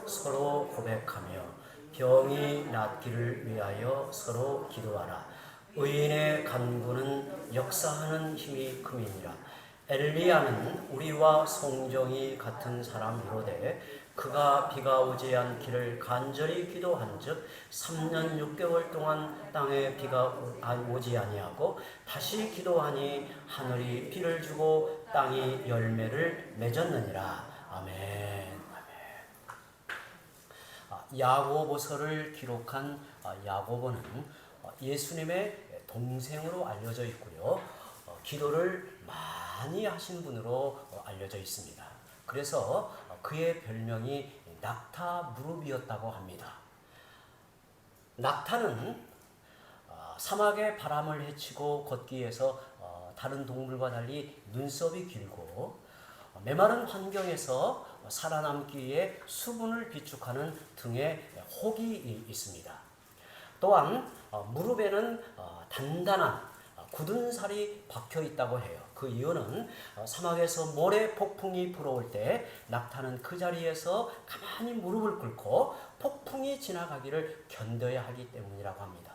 서로 고백하며 병이 낫기를 위하여 서로 기도하라. 의인의 간구는 역사하는 힘이 큼이니라. 엘리야는 우리와 성정이 같은 사람이로되 그가 비가 오지 않기를 간절히 기도한즉 3년 6개월 동안 땅에 비가 오지 아니하고 다시 기도하니 하늘이 비를 주고 땅이 열매를 맺었느니라. 아멘. 야고보서를 기록한 야고보는 예수님의 동생으로 알려져 있고요. 기도를 많이 하신 분으로 알려져 있습니다. 그래서 그의 별명이 낙타 무릎이었다고 합니다. 낙타는 사막의 바람을 헤치고 걷기 위해서 다른 동물과 달리 눈썹이 길고 메마른 환경에서 살아남기 위해 수분을 비축하는 등의 혹이 있습니다. 또한 무릎에는 단단한 굳은 살이 박혀 있다고 해요. 그 이유는 사막에서 모래 폭풍이 불어올 때 낙타는 그 자리에서 가만히 무릎을 꿇고 폭풍이 지나가기를 견뎌야 하기 때문이라고 합니다.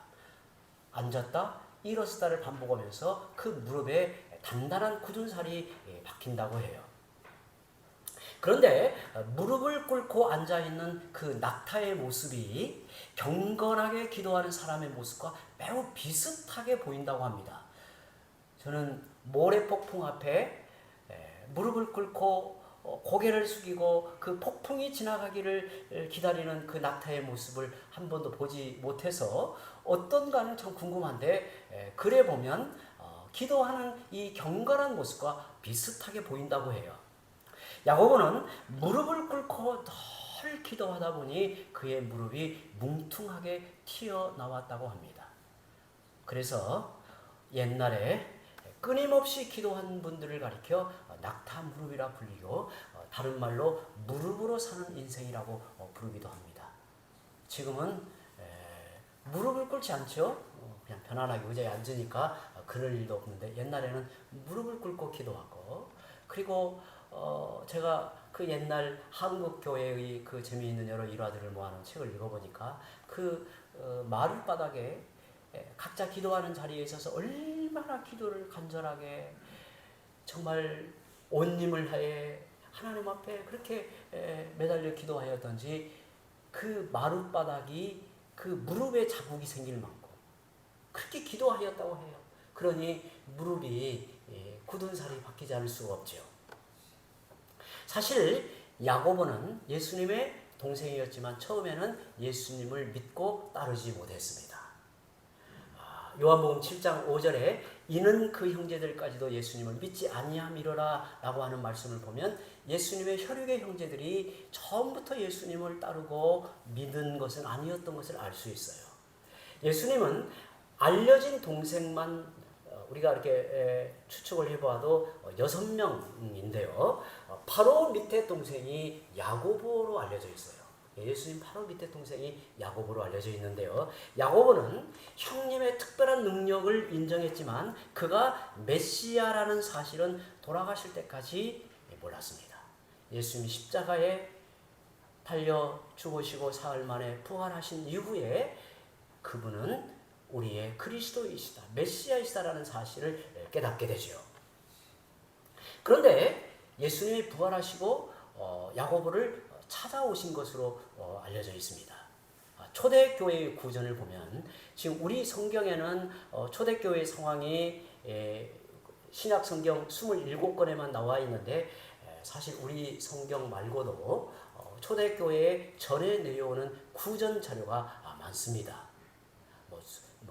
앉았다 일어서다를 반복하면서 그 무릎에 단단한 굳은 살이 박힌다고 해요. 그런데 무릎을 꿇고 앉아있는 그 낙타의 모습이 경건하게 기도하는 사람의 모습과 매우 비슷하게 보인다고 합니다. 저는 모래폭풍 앞에 무릎을 꿇고 고개를 숙이고 그 폭풍이 지나가기를 기다리는 그 낙타의 모습을 한 번도 보지 못해서 어떤가는 참 궁금한데 그래 보면 기도하는 이 경건한 모습과 비슷하게 보인다고 해요. 야고보는 무릎을 꿇고 늘 기도하다 보니 그의 무릎이 뭉퉁하게 튀어나왔다고 합니다. 그래서 옛날에 끊임없이 기도한 분들을 가리켜 낙타 무릎이라 불리고 다른 말로 무릎으로 사는 인생이라고 부르기도 합니다. 지금은 무릎을 꿇지 않죠. 그냥 편안하게 의자에 앉으니까 그럴 일도 없는데 옛날에는 무릎을 꿇고 기도하고 그리고 제가 그 옛날 한국 교회의 그 재미있는 여러 일화들을 모아놓은 책을 읽어보니까 그 마룻바닥에 각자 기도하는 자리에 있어서 얼마나 기도를 간절하게 정말 온 힘을 다해 하나님 앞에 그렇게 매달려 기도하였던지 그 마룻바닥이 그 무릎에 자국이 생길 만큼 그렇게 기도하였다고 해요. 그러니 무릎이 굳은 살이 바뀌지 않을 수가 없죠. 사실 야고보는 예수님의 동생이었지만 처음에는 예수님을 믿고 따르지 못했습니다. 요한복음 7장 5절에 이는 그 형제들까지도 예수님을 믿지 아니함이로라 라고 하는 말씀을 보면 예수님의 혈육의 형제들이 처음부터 예수님을 따르고 믿은 것은 아니었던 것을 알 수 있어요. 예수님은 알려진 동생만 우리가 이렇게 추측을 해봐도 6명인데요. 바로 밑에 동생이 야고보로 알려져 있어요. 예수님 바로 밑에 동생이 야고보로 알려져 있는데요. 야고보는 형님의 특별한 능력을 인정했지만 그가 메시아라는 사실은 돌아가실 때까지 몰랐습니다. 예수님이 십자가에 달려 죽으시고 사흘 만에 부활하신 이후에 그분은 우리의 그리스도이시다, 메시아이시다라는 사실을 깨닫게 되죠. 그런데 예수님이 부활하시고 야고보를 찾아오신 것으로 알려져 있습니다. 초대교회의 구전을 보면 지금 우리 성경에는 초대교회의 상황이 신약 성경 27권에만 나와 있는데 사실 우리 성경 말고도 초대교회에 전해 내려오는 구전 자료가 많습니다.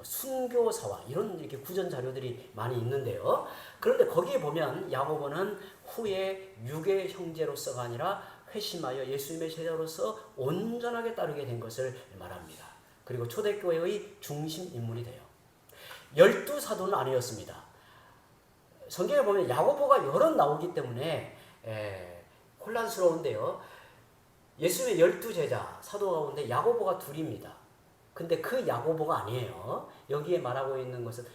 순교사와 이런 이렇게 구전 자료들이 많이 있는데요. 그런데 거기에 보면 야고보는 후에 육의 형제로서가 아니라 회심하여 예수님의 제자로서 온전하게 따르게 된 것을 말합니다. 그리고 초대교회의 중심 인물이 돼요. 12사도는 아니었습니다. 성경에 보면 야고보가 여러 나오기 때문에 혼란스러운데요. 예수님의 12제자 사도 가운데 야고보가 둘입니다. 근데 그 야고보가 아니에요. 여기에 말하고 있는 것은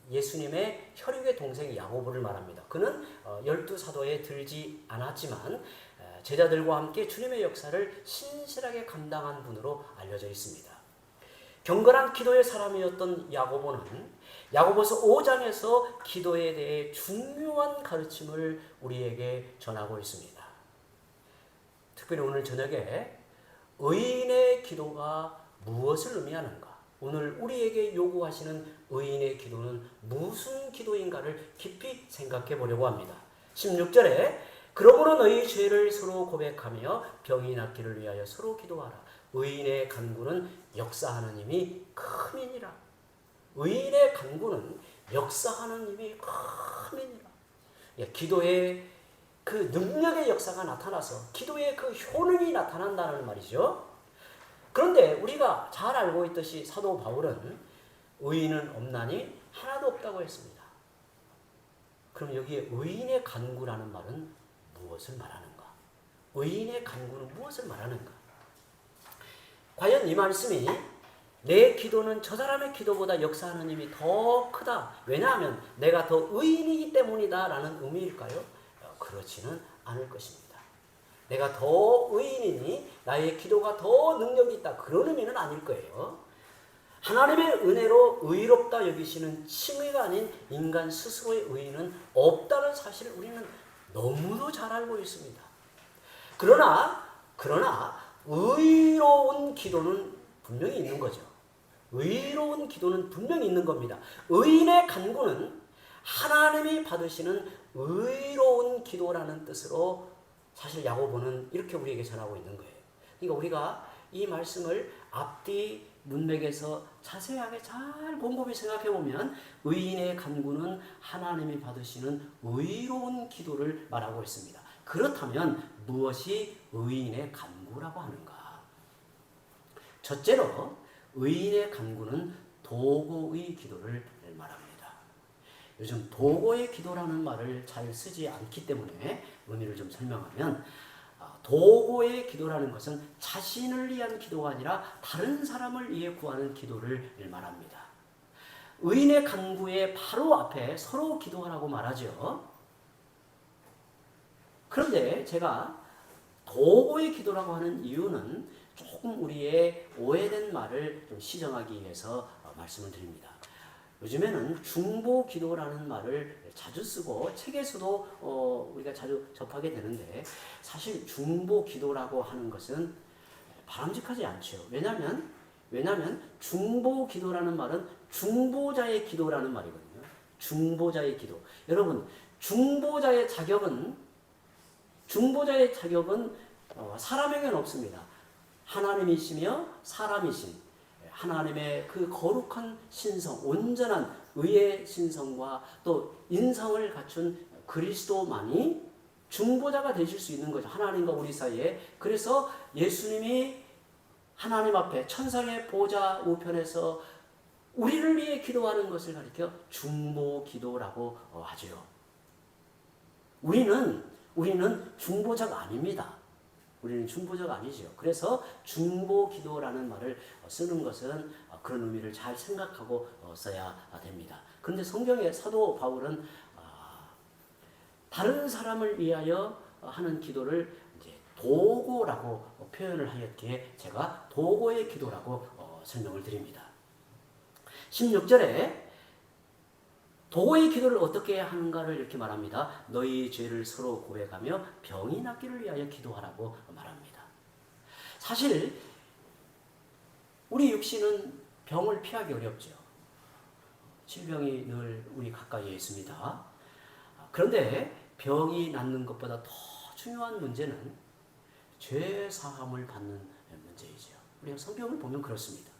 예수님의 혈육의 동생 야고보를 말합니다. 그는 12사도에 들지 않았지만 제자들과 함께 주님의 역사를 신실하게 감당한 분으로 알려져 있습니다. 경건한 기도의 사람이었던 야고보는 야고보서 5장에서 기도에 대해 중요한 가르침을 우리에게 전하고 있습니다. 특별히 오늘 저녁에 의인의 기도가 무엇을 의미하는가? 오늘 우리에게 요구하시는 의인의 기도는 무슨 기도인가를 깊이 생각해 보려고 합니다. 16절에 그러므로 너희 죄를 서로 고백하며 병이 낫기를 위하여 서로 기도하라. 의인의 간구는 역사하는 힘이 큼이니라. 의인의 간구는 역사하는 힘이 큼이니라. 기도의 그 능력의 역사가 나타나서 기도의 그 효능이 나타난다는 말이죠. 그런데 우리가 잘 알고 있듯이 사도 바울은 의인은 없나니 하나도 없다고 했습니다. 그럼 여기에 의인의 간구라는 말은 무엇을 말하는가? 의인의 간구는 무엇을 말하는가? 과연 이 말씀이 내 기도는 저 사람의 기도보다 역사하는 힘이 더 크다. 왜냐하면 내가 더 의인이기 때문이다 라는 의미일까요? 그렇지는 않을 것입니다. 내가 더 의인이니 나의 기도가 더 능력이 있다. 그런 의미는 아닐 거예요. 하나님의 은혜로 의롭다 여기시는 칭의가 아닌 인간 스스로의 의인은 없다는 사실을 우리는 너무도 잘 알고 있습니다. 그러나 의로운 기도는 분명히 있는 거죠. 의로운 기도는 분명히 있는 겁니다. 의인의 간구는 하나님이 받으시는 의로운 기도라는 뜻으로 사실 야고보는 이렇게 우리에게 전하고 있는 거예요. 그러니까 우리가 이 말씀을 앞뒤 문맥에서 자세하게 잘 곰곰이 생각해 보면 의인의 간구는 하나님이 받으시는 의로운 기도를 말하고 있습니다. 그렇다면 무엇이 의인의 간구라고 하는가? 첫째로 의인의 간구는 도고의 기도를 말합니다. 요즘 도고의 기도라는 말을 잘 쓰지 않기 때문에 의미를 좀 설명하면 도고의 기도라는 것은 자신을 위한 기도가 아니라 다른 사람을 위해 구하는 기도를 말합니다. 의인의 간구의 바로 앞에 서로 기도하라고 말하죠. 그런데 제가 도고의 기도라고 하는 이유는 조금 우리의 오해된 말을 좀 시정하기 위해서 말씀을 드립니다. 요즘에는 중보 기도라는 말을 자주 쓰고 책에서도 우리가 자주 접하게 되는데 사실 중보 기도라고 하는 것은 바람직하지 않죠. 왜냐하면 중보 기도라는 말은 중보자의 기도라는 말이거든요. 중보자의 기도. 여러분, 중보자의 자격은 사람에게는 없습니다. 하나님이시며 사람이신 하나님의 그 거룩한 신성, 온전한 의의 신성과 또 인성을 갖춘 그리스도만이 중보자가 되실 수 있는 거죠. 하나님과 우리 사이에. 그래서 예수님이 하나님 앞에 천상의 보좌 우편에서 우리를 위해 기도하는 것을 가리켜 중보 기도라고 하죠. 우리는 중보자가 아닙니다. 우리는 중보자가 아니죠. 그래서 중보 기도라는 말을 쓰는 것은 그런 의미를 잘 생각하고 써야 됩니다. 그런데 성경의 사도 바울은 다른 사람을 위하여 하는 기도를 이제 도고라고 표현을 하였기에 제가 도고의 기도라고 설명을 드립니다. 16절에 도고의 기도를 어떻게 하는가를 이렇게 말합니다. 너희 죄를 서로 고백하며 병이 낫기를 위하여 기도하라고 말합니다. 사실 우리 육신은 병을 피하기 어렵죠. 질병이 늘 우리 가까이에 있습니다. 그런데 병이 낫는 것보다 더 중요한 문제는 죄 사함을 받는 문제이죠. 우리가 성경을 보면 그렇습니다.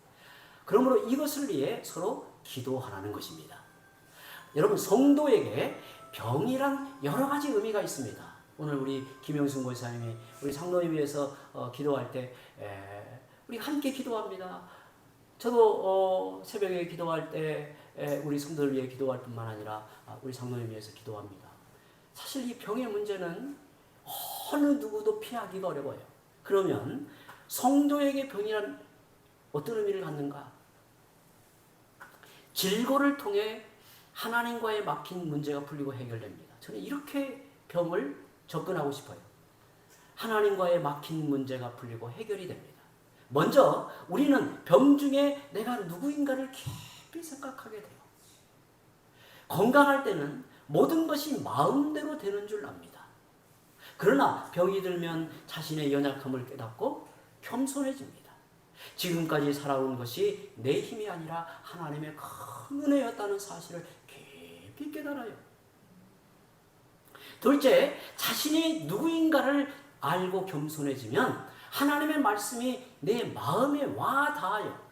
그러므로 이것을 위해 서로 기도하라는 것입니다. 여러분, 성도에게 병이란 여러 가지 의미가 있습니다. 오늘 우리 김영순 권사님이 우리 장로님 위해서 기도할 때 우리 함께 기도합니다. 저도 새벽에 기도할 때 우리 성도를 위해 기도할 뿐만 아니라 우리 장로님 위해서 기도합니다. 사실 이 병의 문제는 어느 누구도 피하기가 어려워요. 그러면 성도에게 병이란 어떤 의미를 갖는가? 질고를 통해 하나님과의 막힌 문제가 풀리고 해결됩니다. 저는 이렇게 병을 접근하고 싶어요. 하나님과의 막힌 문제가 풀리고 해결이 됩니다. 먼저 우리는 병 중에 내가 누구인가를 깊이 생각하게 돼요. 건강할 때는 모든 것이 마음대로 되는 줄 압니다. 그러나 병이 들면 자신의 연약함을 깨닫고 겸손해집니다. 지금까지 살아온 것이 내 힘이 아니라 하나님의 큰 은혜였다는 사실을 깊이 깨달아요. 둘째, 자신이 누구인가를 알고 겸손해지면 하나님의 말씀이 내 마음에 와 닿아요.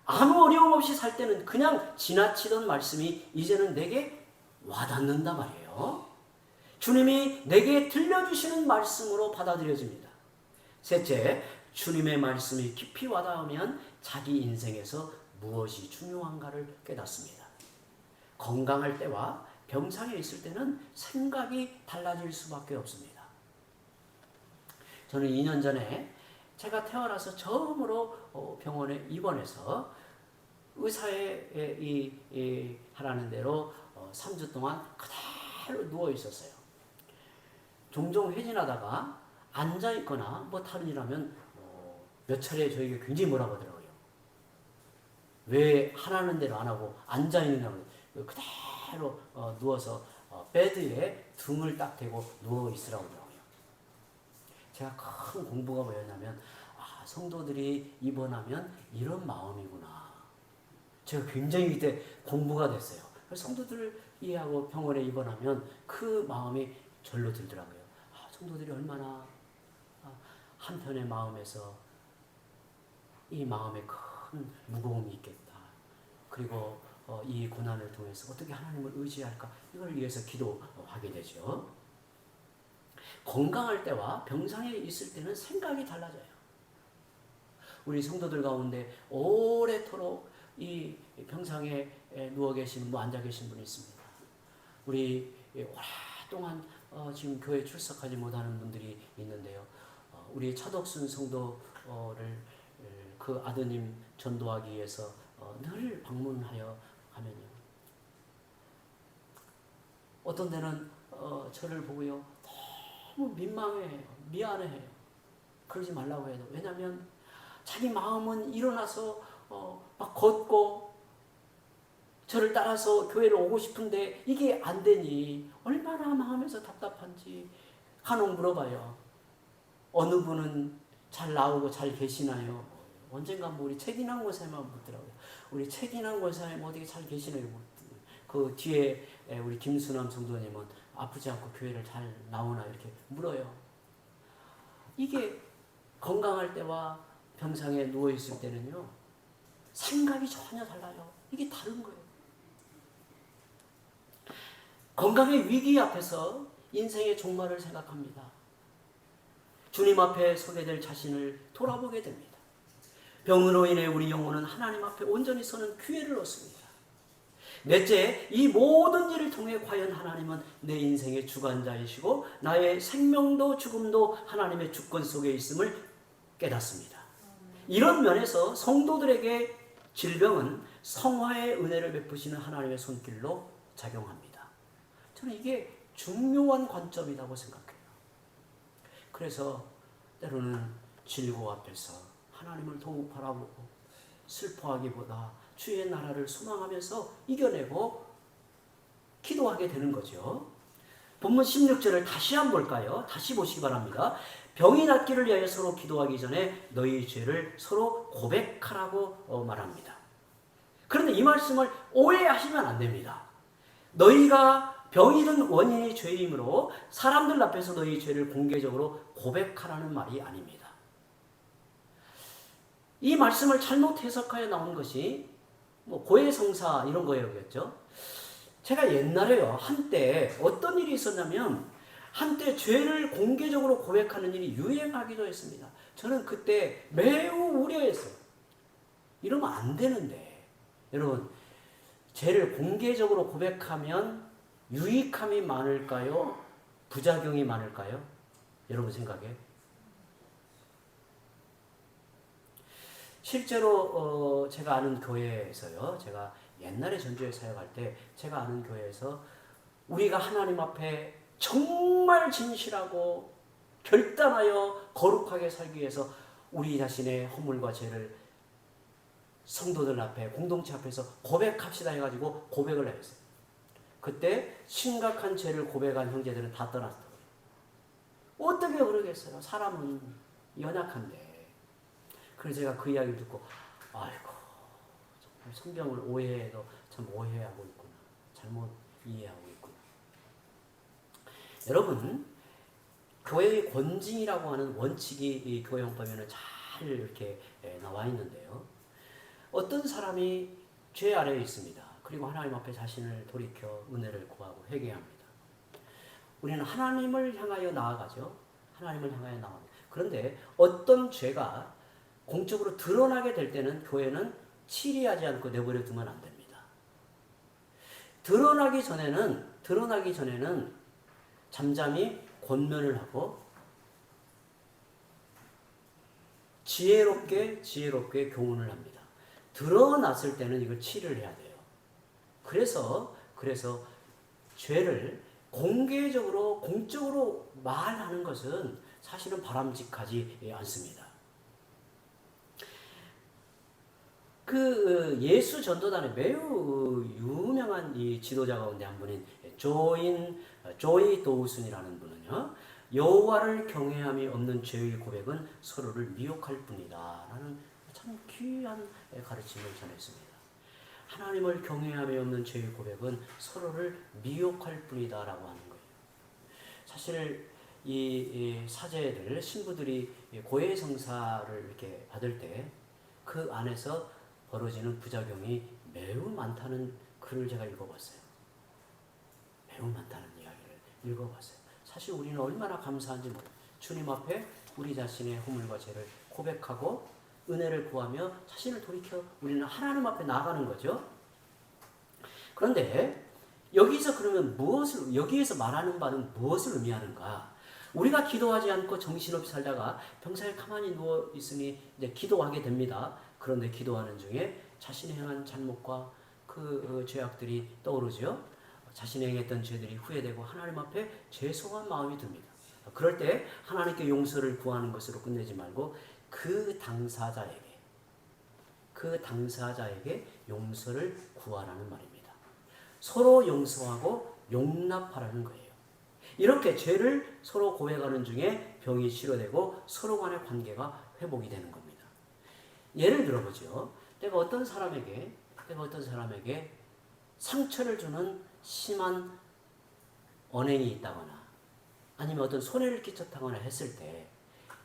아무 어려움 없이 살 때는 그냥 지나치던 말씀이 이제는 내게 와닿는단 말이에요. 주님이 내게 들려주시는 말씀으로 받아들여집니다. 셋째, 주님의 말씀이 깊이 와닿으면 자기 인생에서 무엇이 중요한가를 깨닫습니다. 건강할 때와 병상에 있을 때는 생각이 달라질 수밖에 없습니다. 저는 2년 전에 제가 태어나서 처음으로 병원에 입원해서 의사의 하라는 대로 3주 동안 그대로 누워 있었어요. 종종 회진하다가 앉아 있거나 뭐 다른 일하면 몇 차례 저에게 굉장히 뭐라고 하더라고요. 왜 하라는 대로 안 하고 앉아 있느냐고 그대로 누워서 베드에 등을 딱 대고 누워 있으라고 하더라고요. 제가 큰 공부가 뭐였냐면 성도들이 입원하면 이런 마음이구나. 제가 굉장히 그때 공부가 됐어요. 성도들을 이해하고 병원에 입원하면 그 마음이 절로 들더라고요. 성도들이 얼마나 한편의 마음에서 이 마음에 큰 무거움이 있겠다. 그리고 이 고난을 통해서 어떻게 하나님을 의지할까? 이걸 위해서 기도하게 되죠. 건강할 때와 병상에 있을 때는 생각이 달라져요. 우리 성도들 가운데 오래도록 이 병상에 누워 계신 분, 앉아 계신 분이 있습니다. 우리 오랫동안 지금 교회 출석하지 못하는 분들이 있는데요. 우리 차덕순 성도를 그 아드님 전도하기 위해서 늘 방문하여 하면요. 어떤 데는 저를 보고요. 너무 민망해요. 미안해요. 그러지 말라고 해도. 왜냐하면 자기 마음은 일어나서 막 걷고 저를 따라서 교회를 오고 싶은데 이게 안 되니 얼마나 마음에서 답답한지 간혹 물어봐요. 어느 분은 잘 나오고 잘 계시나요? 언젠가 우리 최기남 권사님만 묻더라고요. 우리 최기남 권사님 어디 잘 계시나요? 그 뒤에 우리 김수남 성도님은 아프지 않고 교회를 잘 나오나 이렇게 물어요. 이게 건강할 때와 병상에 누워있을 때는요. 생각이 전혀 달라요. 이게 다른 거예요. 건강의 위기 앞에서 인생의 종말을 생각합니다. 주님 앞에 서게 될 자신을 돌아보게 됩니다. 병으로 인해 우리 영혼은 하나님 앞에 온전히 서는 기회를 얻습니다. 넷째, 이 모든 일을 통해 과연 하나님은 내 인생의 주관자이시고 나의 생명도 죽음도 하나님의 주권 속에 있음을 깨닫습니다. 이런 면에서 성도들에게 질병은 성화의 은혜를 베푸시는 하나님의 손길로 작용합니다. 저는 이게 중요한 관점이라고 생각해요. 그래서 때로는 질고 앞에서 하나님을 더욱 바라보고 슬퍼하기보다 주의 나라를 소망하면서 이겨내고 기도하게 되는 거죠. 본문 16절을 다시 한번 볼까요? 다시 보시기 바랍니다. 병이 낫기를 위하여 서로 기도하기 전에 너희 죄를 서로 고백하라고 말합니다. 그런데 이 말씀을 오해하시면 안 됩니다. 너희가 병이 든 원인이 죄이므로 사람들 앞에서 너희 죄를 공개적으로 고백하라는 말이 아닙니다. 이 말씀을 잘못 해석하여 나온 것이 고해성사 이런 거였겠죠. 제가 옛날에요. 한때 어떤 일이 있었냐면 한때 죄를 공개적으로 고백하는 일이 유행하기도 했습니다. 저는 그때 매우 우려했어요. 이러면 안 되는데. 여러분, 죄를 공개적으로 고백하면 유익함이 많을까요? 부작용이 많을까요? 여러분 생각에? 실제로 제가 아는 교회에서요. 제가 옛날에 전주에 사역할 때 제가 아는 교회에서 우리가 하나님 앞에 정말 진실하고 결단하여 거룩하게 살기 위해서 우리 자신의 허물과 죄를 성도들 앞에, 공동체 앞에서 고백합시다 해가지고 고백을 했어요. 그때 심각한 죄를 고백한 형제들은 다 떠났더라고요. 어떻게 그러겠어요? 사람은 연약한데. 그래서 제가 그 이야기를 듣고 아이고, 정말 성경을 오해해도 참 오해하고 있구나. 잘못 이해하고 있구나. 여러분, 교회의 권징이라고 하는 원칙이 이 교회 헌법에는 잘 이렇게 나와 있는데요. 어떤 사람이 죄 아래에 있습니다. 그리고 하나님 앞에 자신을 돌이켜 은혜를 구하고 회개합니다. 우리는 하나님을 향하여 나아가죠. 하나님을 향하여 나아갑니다. 그런데 어떤 죄가 공적으로 드러나게 될 때는 교회는 치리하지 않고 내버려 두면 안 됩니다. 드러나기 전에는 잠잠히 권면을 하고 지혜롭게 교훈을 합니다. 드러났을 때는 이걸 치료를 해야 돼요. 그래서 죄를 공적으로 말하는 것은 사실은 바람직하지 않습니다. 그 예수 전도단의 매우 유명한 이 지도자 가운데 한 분인 조이 도우슨이라는 분은요, 여호와를 경외함이 없는 죄의 고백은 서로를 미혹할 뿐이다 라는 참 귀한 가르침을 전했습니다. 하나님을 경외함이 없는 죄의 고백은 서로를 미혹할 뿐이다 라고 하는 거예요. 사실 이 사제들, 신부들이 고해 성사를 이렇게 받을 때 그 안에서 벌어지는 부작용이 매우 많다는 글을 제가 읽어봤어요. 매우 많다는 이야기를 읽어봤어요. 사실 우리는 얼마나 감사한지 몰라요. 주님 앞에 우리 자신의 허물과 죄를 고백하고 은혜를 구하며 자신을 돌이켜 우리는 하나님 앞에 나아가는 거죠. 그런데 여기서 그러면 여기에서 말하는 바는 무엇을 의미하는가? 우리가 기도하지 않고 정신없이 살다가 병사에 가만히 누워 있으니 이제 기도하게 됩니다. 그런데 기도하는 중에 자신이 행한 잘못과 그 죄악들이 떠오르죠. 자신이 행했던 죄들이 후회되고 하나님 앞에 죄송한 마음이 듭니다. 그럴 때 하나님께 용서를 구하는 것으로 끝내지 말고 그 당사자에게 용서를 구하라는 말입니다. 서로 용서하고 용납하라는 거예요. 이렇게 죄를 서로 고백하는 중에 병이 치료되고 서로 간의 관계가 회복이 되는 겁니다. 예를 들어보죠. 내가 어떤 사람에게 상처를 주는 심한 언행이 있다거나 아니면 어떤 손해를 끼쳤다거나 했을 때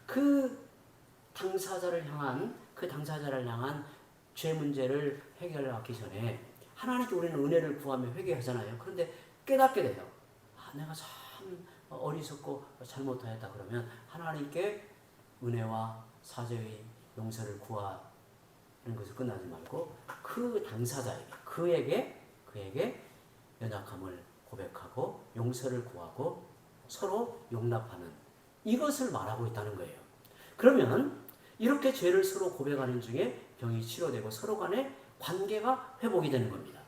그 당사자를 향한 죄 문제를 해결하기 전에 하나님께 우리는 은혜를 구하며 회개하잖아요. 그런데 깨닫게 돼요. 내가 참 어리석고 잘못하였다 그러면 하나님께 은혜와 사죄의 용서를 구하는 것을 끝나지 말고 그 당사자에게 그에게 연약함을 고백하고 용서를 구하고 서로 용납하는 이것을 말하고 있다는 거예요. 그러면 이렇게 죄를 서로 고백하는 중에 병이 치료되고 서로 간의 관계가 회복이 되는 겁니다.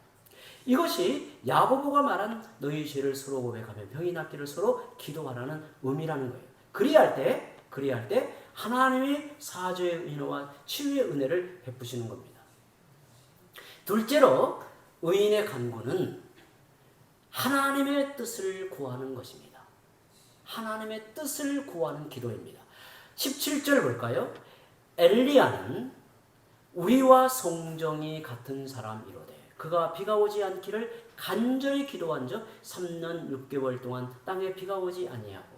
이것이 야고보가 말한 너희 죄를 서로 고백하며 병이 낫기를 서로 기도하라는 의미라는 거예요. 그리할 때 하나님의 사죄의 은혜와 치유의 은혜를 베푸시는 겁니다. 둘째로 의인의 간구는 하나님의 뜻을 구하는 것입니다. 하나님의 뜻을 구하는 기도입니다. 17절 볼까요? 엘리야는 우리와 성정이 같은 사람이로되 그가 비가 오지 않기를 간절히 기도한 적 3년 6개월 동안 땅에 비가 오지 아니하고.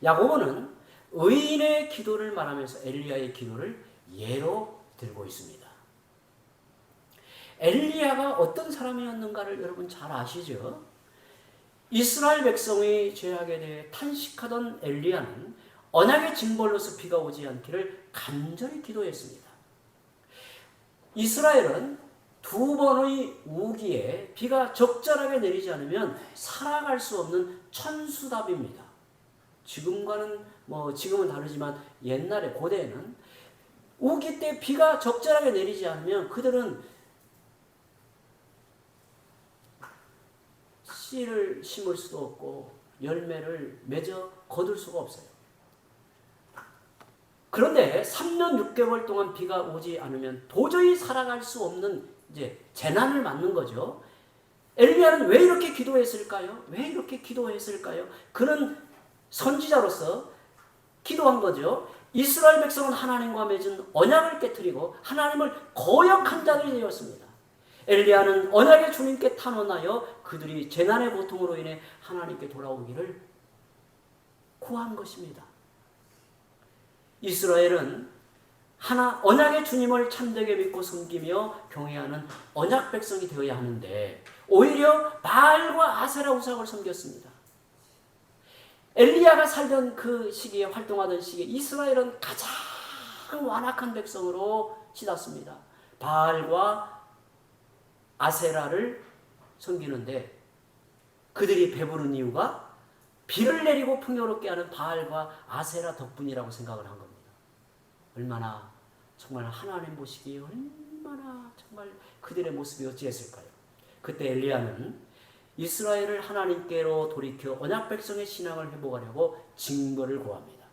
야고보는 의인의 기도를 말하면서 엘리야의 기도를 예로 들고 있습니다. 엘리야가 어떤 사람이었는가를 여러분 잘 아시죠? 이스라엘 백성의 죄악에 대해 탄식하던 엘리야는 언약의 징벌로서 비가 오지 않기를 간절히 기도했습니다. 이스라엘은 두 번의 우기에 비가 적절하게 내리지 않으면 살아갈 수 없는 천수답입니다. 지금은 다르지만 옛날에 고대에는 우기 때 비가 적절하게 내리지 않으면 그들은 씨를 심을 수도 없고 열매를 맺어 거둘 수가 없어요. 그런데 3년 6개월 동안 비가 오지 않으면 도저히 살아갈 수 없는 이제 재난을 맞는 거죠. 엘리야는 왜 이렇게 기도했을까요? 왜 이렇게 기도했을까요? 그는 선지자로서 기도한 거죠. 이스라엘 백성은 하나님과 맺은 언약을 깨뜨리고 하나님을 거역한 자들이 되었습니다. 엘리야는 언약의 주님께 탄원하여 그들이 재난의 고통으로 인해 하나님께 돌아오기를 구한 것입니다. 이스라엘은 언약의 주님을 참되게 믿고 섬기며 경외하는 언약 백성이 되어야 하는데 오히려 바알과 아세라 우상을 섬겼습니다. 엘리야가 살던 그 시기에 활동하던 시기에 이스라엘은 가장 완악한 백성으로 치닫습니다. 바알과 아세라를 섬기는데 그들이 배부른 이유가 비를 내리고 풍요롭게 하는 바알과 아세라 덕분이라고 생각을 한 겁니다. 얼마나 정말 하나님 보시기에 얼마나 정말 그들의 모습이 어찌했을까요? 그때 엘리야는 이스라엘을 하나님께로 돌이켜 언약 백성의 신앙을 회복하려고 징벌을 구합니다.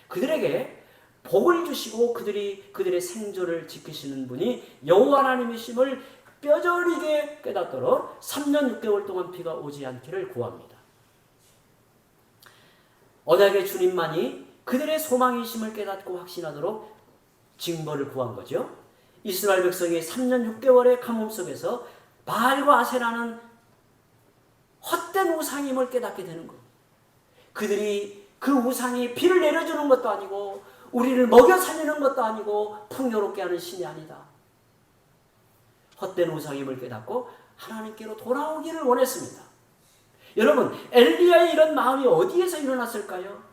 그들에게 복을 주시고 그들의 생존을 지키시는 분이 여호와 하나님이심을 뼈저리게 깨닫도록 3년 6개월 동안 비가 오지 않기를 구합니다. 언약의 주님만이 그들의 소망이심을 깨닫고 확신하도록 징벌을 구한 거죠. 이스라엘 백성이 3년 6개월의 가뭄 속에서 바알과 아세라는 헛된 우상임을 깨닫게 되는 거예요. 그들이 그 우상이 비를 내려주는 것도 아니고 우리를 먹여 살리는 것도 아니고 풍요롭게 하는 신이 아니다. 헛된 우상임을 깨닫고 하나님께로 돌아오기를 원했습니다. 여러분, 엘리야의 이런 마음이 어디에서 일어났을까요?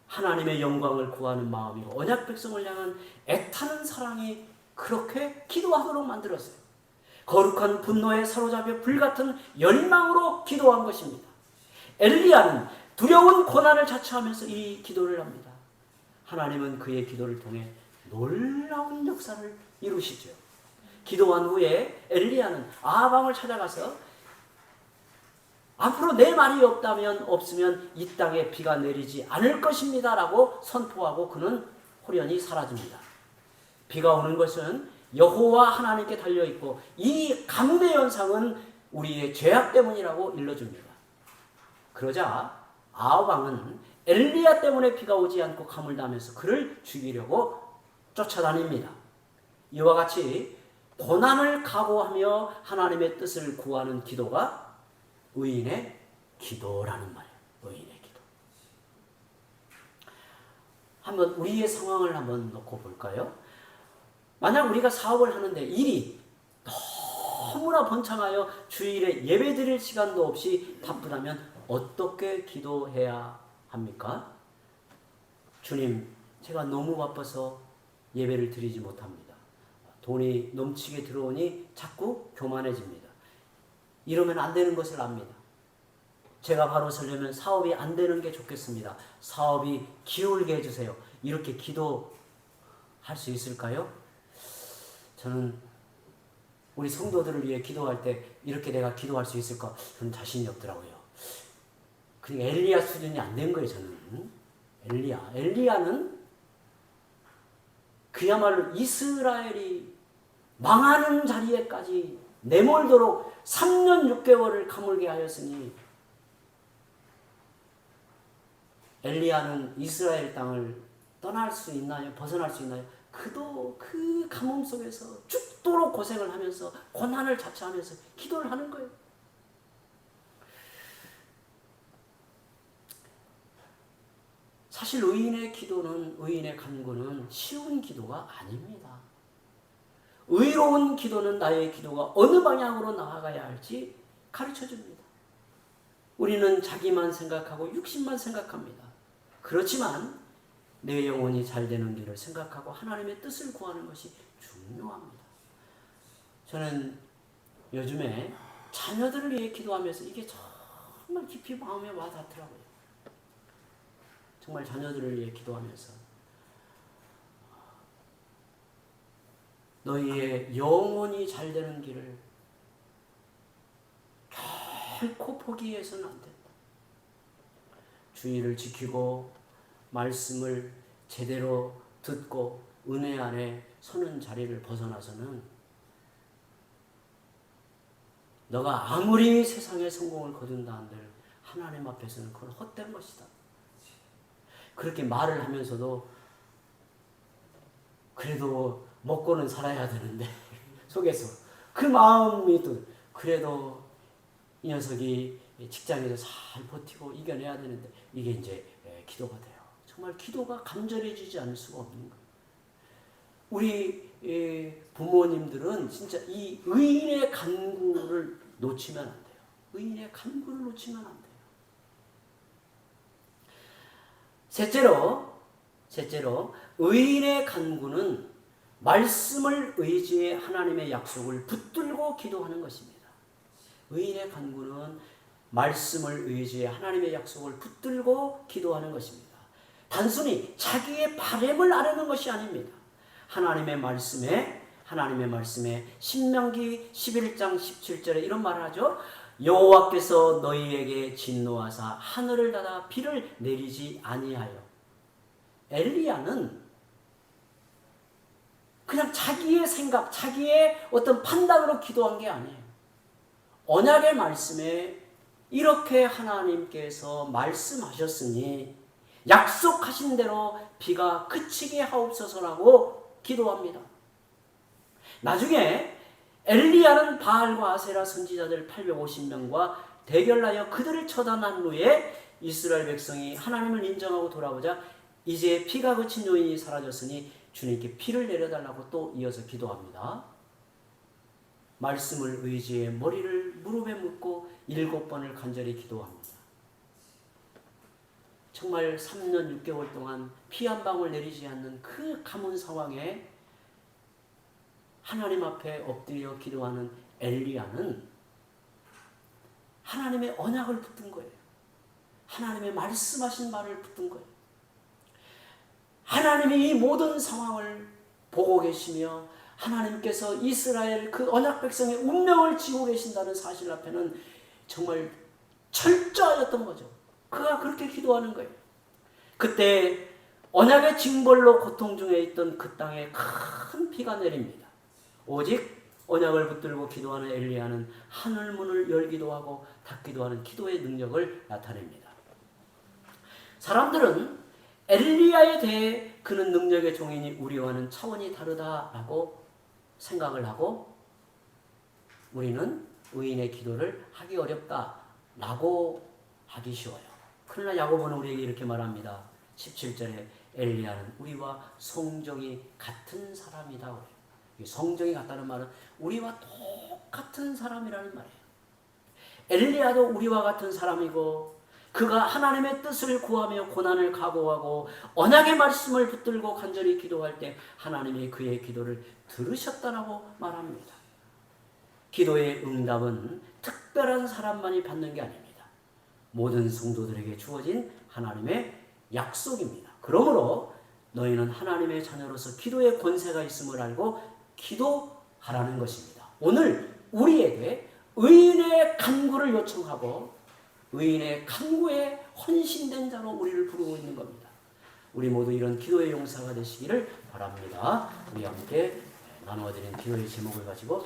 하나님의 영광을 구하는 마음이고 언약 백성을 향한 애타는 사랑이 그렇게 기도하도록 만들었어요. 거룩한 분노에 사로잡혀 불같은 열망으로 기도한 것입니다. 엘리야는 두려운 고난을 자처하면서 이 기도를 합니다. 하나님은 그의 기도를 통해 놀라운 역사를 이루시죠. 기도한 후에 엘리야는 아합왕을 찾아가서 앞으로 내 말이 없으면 이 땅에 비가 내리지 않을 것입니다 라고 선포하고 그는 호련히 사라집니다. 비가 오는 것은 여호와 하나님께 달려있고 이 가뭄의 현상은 우리의 죄악 때문이라고 일러줍니다. 그러자 아합왕은 엘리야 때문에 비가 오지 않고 가물다면서 그를 죽이려고 쫓아다닙니다. 이와 같이 고난을 각오하며 하나님의 뜻을 구하는 기도가 의인의 기도라는 말이에요. 의인의 기도. 한번 우리의 상황을 한번 놓고 볼까요? 만약 우리가 사업을 하는데 일이 너무나 번창하여 주일에 예배 드릴 시간도 없이 바쁘다면 어떻게 기도해야 합니까? 주님, 제가 너무 바빠서 예배를 드리지 못합니다. 돈이 넘치게 들어오니 자꾸 교만해집니다. 이러면 안 되는 것을 압니다. 제가 바로 서려면 사업이 안 되는 게 좋겠습니다. 사업이 기울게 해주세요. 이렇게 기도할 수 있을까요? 저는 우리 성도들을 위해 기도할 때 이렇게 내가 기도할 수 있을까? 저는 자신이 없더라고요. 그러니까 엘리야 수준이 안 된 거예요, 저는. 엘리야는 그야말로 이스라엘이 망하는 자리에까지 내몰도록 3년 6개월을 가물게 하였으니 엘리야는 이스라엘 땅을 떠날 수 있나요? 벗어날 수 있나요? 그도 그 가뭄 속에서 죽도록 고생을 하면서 고난을 자처하면서 기도를 하는 거예요. 사실 의인의 간구는 쉬운 기도가 아닙니다. 의로운 기도는 나의 기도가 어느 방향으로 나아가야 할지 가르쳐줍니다. 우리는 자기만 생각하고 육신만 생각합니다. 그렇지만 내 영혼이 잘 되는 길을 생각하고 하나님의 뜻을 구하는 것이 중요합니다. 저는 요즘에 자녀들을 위해 기도하면서 이게 정말 깊이 마음에 와 닿더라고요. 정말 자녀들을 위해 기도하면서 너희의 영혼이 잘 되는 길을 결코 포기해서는 안 된다. 주의를 지키고 말씀을 제대로 듣고 은혜 안에 서는 자리를 벗어나서는 너가 아무리 세상에 성공을 거둔다 한들 하나님 앞에서는 그건 헛된 것이다. 그렇게 말을 하면서도 그래도 먹고는 살아야 되는데 속에서 그 마음이 또 그래도 이 녀석이 직장에서 잘 버티고 이겨내야 되는데 이게 이제 기도가 돼요. 정말 기도가 간절해지지 않을 수가 없는 거예요. 우리 부모님들은 진짜 이 의인의 간구를 놓치면 안 돼요. 의인의 간구를 놓치면 안 돼요. 셋째로 의인의 간구는 말씀을 의지해 하나님의 약속을 붙들고 기도하는 것입니다. 의인의 간구는 말씀을 의지해 하나님의 약속을 붙들고 기도하는 것입니다. 단순히 자기의 바램을 아뢰는 것이 아닙니다. 하나님의 말씀에 신명기 11장 17절에 이런 말을 하죠. 여호와께서 너희에게 진노하사 하늘을 닫아 비를 내리지 아니하여. 엘리야는 그냥 자기의 생각, 자기의 어떤 판단으로 기도한 게 아니에요. 언약의 말씀에 이렇게 하나님께서 말씀하셨으니 약속하신 대로 비가 그치게 하옵소서라고 기도합니다. 나중에 엘리야는 바알과 아세라 선지자들 850명과 대결하여 그들을 처단한 후에 이스라엘 백성이 하나님을 인정하고 돌아오자 이제 피가 그친 요인이 사라졌으니 주님께 피를 내려달라고 또 이어서 기도합니다. 말씀을 의지해 머리를 무릎에 묻고 7번을 간절히 기도합니다. 정말 3년 6개월 동안 피 한 방울 내리지 않는 그 가뭄 상황에 하나님 앞에 엎드려 기도하는 엘리야는 하나님의 언약을 붙든 거예요. 하나님의 말씀하신 말을 붙든 거예요. 하나님이 이 모든 상황을 보고 계시며 하나님께서 이스라엘 그 언약 백성의 운명을 지고 계신다는 사실 앞에는 정말 철저하였던 거죠. 그가 그렇게 기도하는 거예요. 그때 언약의 징벌로 고통 중에 있던 그 땅에 큰 비가 내립니다. 오직 언약을 붙들고 기도하는 엘리야는 하늘 문을 열기도 하고 닫기도 하는 기도의 능력을 나타냅니다. 사람들은 엘리야에 대해 그는 능력의 종이니 우리와는 차원이 다르다라고 생각을 하고 우리는 의인의 기도를 하기 어렵다라고 하기 쉬워요. 그러나 야고보는 우리에게 이렇게 말합니다. 17절에 엘리야는 우리와 성정이 같은 사람이다. 성정이 같다는 말은 우리와 똑같은 사람이라는 말이에요. 엘리야도 우리와 같은 사람이고 그가 하나님의 뜻을 구하며 고난을 각오하고 언약의 말씀을 붙들고 간절히 기도할 때 하나님이 그의 기도를 들으셨다라고 말합니다. 기도의 응답은 특별한 사람만이 받는 게 아닙니다. 모든 성도들에게 주어진 하나님의 약속입니다. 그러므로 너희는 하나님의 자녀로서 기도의 권세가 있음을 알고 기도하라는 것입니다. 오늘 우리에게 의인의 간구를 요청하고 의인의 간구에 헌신된 자로 우리를 부르고 있는 겁니다. 우리 모두 이런 기도의 용사가 되시기를 바랍니다. 우리 함께 나누어드린 기도의 제목을 가지고